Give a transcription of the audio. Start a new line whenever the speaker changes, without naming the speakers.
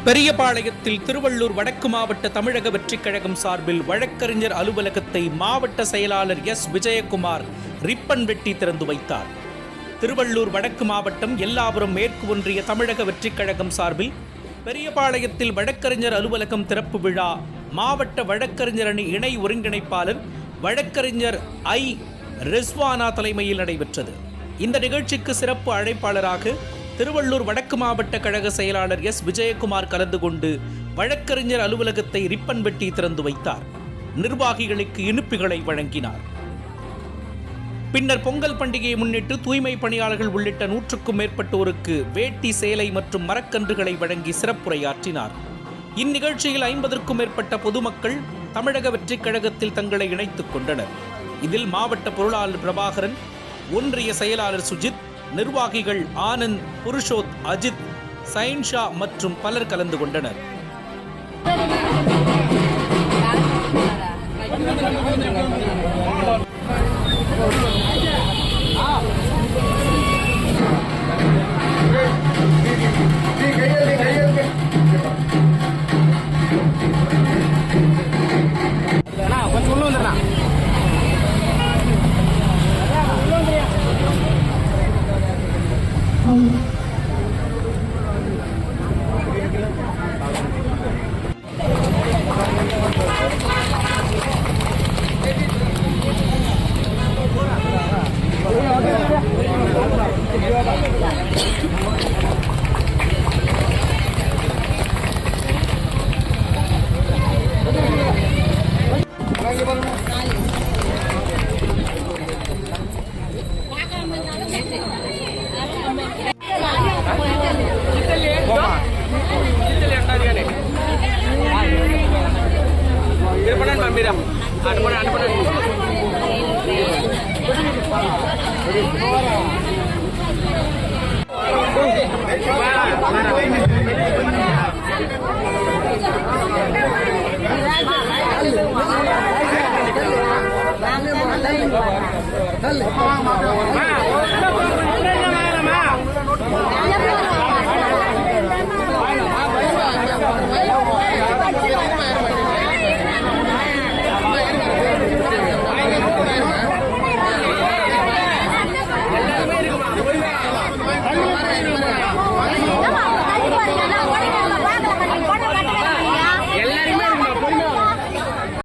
பெரியபாளையத்தில் திருவள்ளூர் வடக்கு மாவட்ட தமிழக வெற்றிக் கழகம் சார்பில் வழக்கறிஞர் அலுவலகத்தை மாவட்ட செயலாளர் எஸ் விஜயகுமார் ரிப்பன் வெட்டி திறந்து வைத்தார். திருவள்ளூர் வடக்கு மாவட்டம் எல்லாபுரம் மேற்கு ஒன்றிய தமிழக வெற்றிக் கழகம் சார்பில் பெரியபாளையத்தில் வழக்கறிஞர் அலுவலகம் திறப்பு விழா மாவட்ட வழக்கறிஞர் அணி இணை ஒருங்கிணைப்பாளர் வழக்கறிஞர் ஐ ரிஸ்வானா தலைமையில் நடைபெற்றது. இந்த நிகழ்ச்சிக்கு சிறப்பு அழைப்பாளராக திருவள்ளூர் வடக்கு மாவட்ட கழக செயலாளர் எஸ் விஜயகுமார் கலந்து கொண்டு வழக்கறிஞர் அலுவலகத்தை ரிப்பன் வெட்டி திறந்து வைத்தார். நிர்வாகிகளுக்கு இனிப்புகளை வழங்கினார். பின்னர் பொங்கல் பண்டிகையை முன்னிட்டு தூய்மை பணியாளர்கள் உள்ளிட்ட 100க்கும் மேற்பட்டோருக்கு வேட்டி, சேலை மற்றும் மரக்கன்றுகளை வழங்கி சிறப்புரையாற்றினார். இந்நிகழ்ச்சியில் 50க்கும் மேற்பட்ட பொதுமக்கள் தமிழக வெற்றிக் கழகத்தில் தங்களை இணைத்துக் கொண்டனர். இதில் மாவட்ட பொருளாளர் பிரபாகரன், ஒன்றிய செயலாளர் சுஜித், நிர்வாகிகள் ஆனந்த், புருஷோத், அஜித், சைன்ஷா மற்றும் பலர் கலந்து கொண்டனர்.
Ada